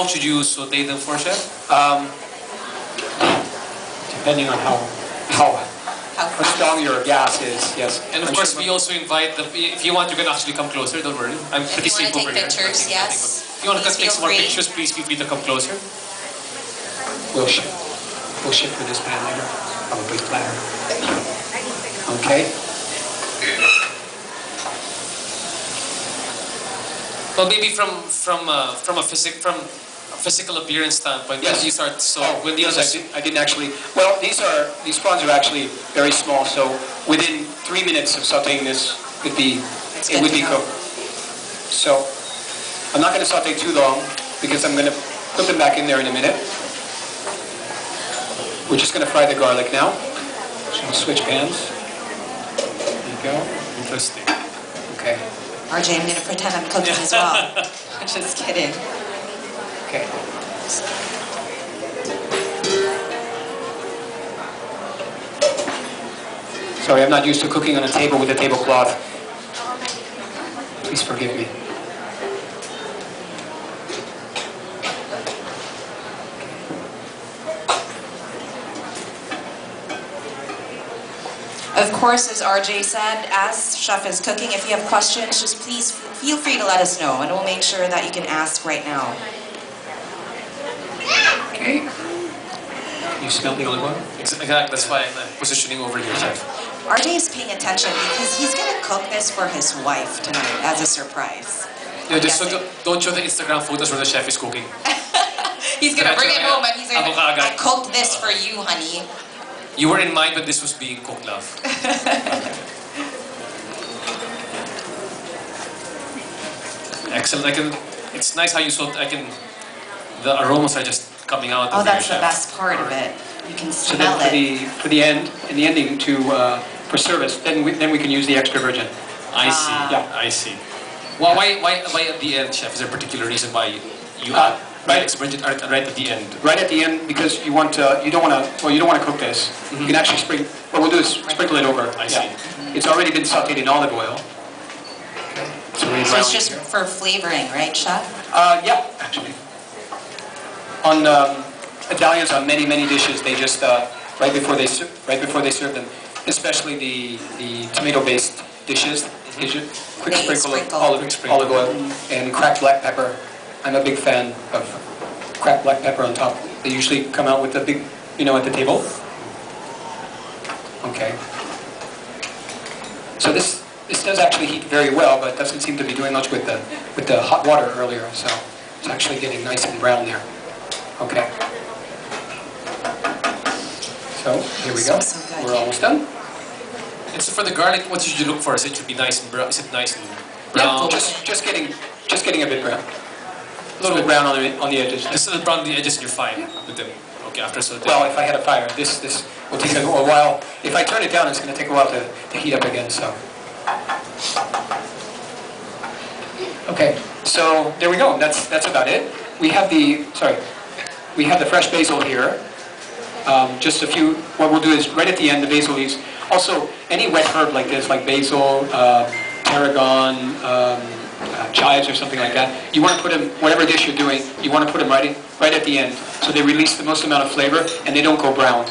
long should you saute them for, Chef? Depending on how strong your gas is, yes. And of course, we also invite the. If you want, you can actually come closer. Don't worry. I'm pretty safe over here. If you want to take pictures, yes. If you want to take some more pictures, please feel free to come closer. We'll ship for this pan later, probably platter. Okay. Well, maybe from a physical appearance standpoint, yes. When you start, so when yes, I didn't actually. Well, these prawns are actually very small, so within 3 minutes of sautéing this, it would be cooked. So I'm not going to saute too long because I'm going to put them back in there in a minute. We're just going to fry the garlic now. So we'll switch pans. There you go. Interesting. Okay. RJ, I'm going to pretend I'm cooking as well. Just kidding. Okay. Sorry, I'm not used to cooking on a table with a tablecloth. Please forgive me. Of course, as RJ said, as Chef is cooking, if you have questions, just please feel free to let us know, and we'll make sure that you can ask right now. Okay. You smell the olive oil? Exactly, that's why I'm positioning over here, Chef. RJ is paying attention because he's going to cook this for his wife tonight as a surprise. Yeah, just so don't show the Instagram photos where the chef is cooking. He's going to bring it home and he's going to I cooked this for you, honey. You were in mind when this was being cooked, love. Excellent. It's nice how you saw. The aromas are just coming out. Oh, that's the best part of it. You can smell it. For the ending for service, then we can use the extra virgin. I see. Yeah, I see. Well, why at the end, Chef? Is there a particular reason why you add extra virgin right at the end? Right at the end, because you don't want to cook this. Mm-hmm. You can actually sprinkle. What we'll do is sprinkle it over. I see. It's already been sautéed in olive oil. So it's just for flavoring, right, Chef? Yeah, actually. On Italians, on many dishes, they just right before they serve them, especially the tomato-based dishes, they just quick sprinkle of olive oil and cracked black pepper. I'm a big fan of cracked black pepper on top. They usually come out with a big, at the table. Okay. So this does actually heat very well, but doesn't seem to be doing much with the hot water earlier. So it's actually getting nice and brown there. Okay. So here we go. So We're almost done. And so for the garlic, what should you look for? Is it should be nice and brown? Is it nice and brown? Yeah, just getting a bit brown. A little bit brown on the edges. Just a little brown on the edges, and you're fine with them. Okay, after so. Well, if I had a fire, this will take a while. If I turn it down, it's going to take a while to heat up again. So. Okay, so there we go. That's about it. We have the fresh basil here. Just a few. What we'll do is right at the end, the basil leaves. Also, any wet herb like this, like basil, tarragon, chives, or something like that. You want to put them, whatever dish you're doing, you want to put them right at the end, so they release the most amount of flavor and they don't go brown.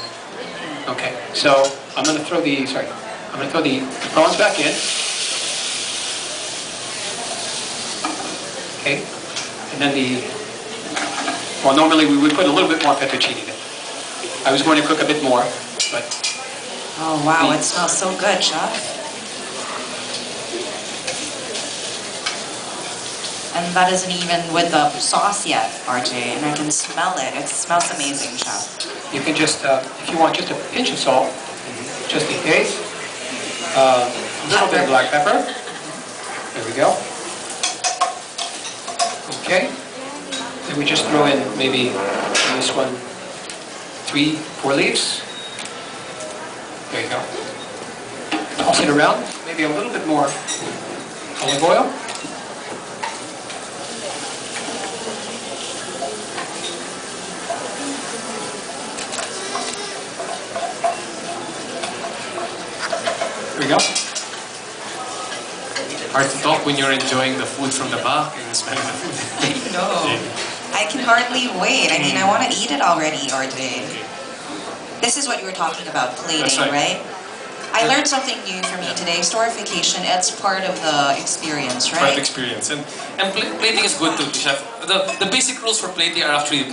Okay, so I'm going to throw the prawns back in. Okay, and then normally we would put a little bit more fettuccine in it. I was going to cook a bit more, but... Oh wow, it smells so good, Chef. And that isn't even with the sauce yet, RJ, and I can smell it. It smells amazing, Chef. You can just, if you want, just a pinch of salt, just in case. A little bit of black pepper. There we go. Okay. Then we just throw in maybe in this one 3-4 leaves. There you go. Toss it around. Maybe a little bit more olive oil. There we go. Hard to talk when you're enjoying the food from the back and smelling the food. I know. I can hardly wait. I mean, I want to eat it already, RJ. This is what you were talking about, plating, That's right. I learned something new for me today. Storification, it's part of the experience, right? Part of experience. And plating is good too, chef. The basic rules for plating are actually,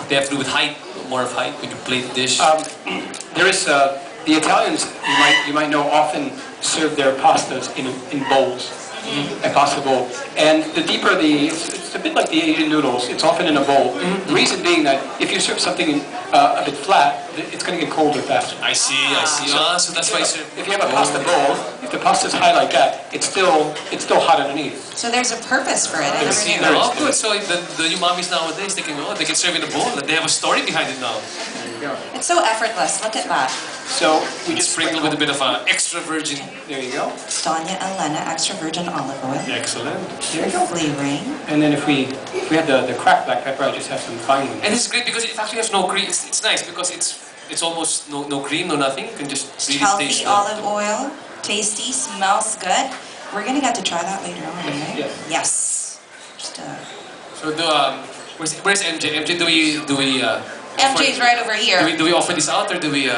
they have to do with height, more of height when you plate dish. There is, the Italians, you might know, often serve their pastas in bowls. A pasta bowl. And the deeper it's a bit like the Asian noodles, it's often in a bowl. The reason being that if you serve something a bit flat, it's going to get colder faster. I see. So that's why you serve. If you have a pasta bowl, if the pasta's high like that, it's still hot underneath. So there's a purpose for it. I never See, knew. oh, good. So the umamis nowadays thinking, oh, they can serve in a bowl. They have a story behind it now. There you go. It's so effortless. Look at that. So we just Sprinkle with a bit of extra virgin. There you go. Dona, Elena, extra virgin olive oil. Excellent. There you go. Flavoring. And then if we have the cracked black pepper, I just have some fine ones. And this is great because it actually has no cream. It's nice because it's almost no cream, no nothing. You can just really Healthy taste olive oil. Tasty, smells good. We're gonna get to try that later on, right? Yes. Yes. Just So where's MJ? MJ, do we MJ's right over here. do we offer this out or do we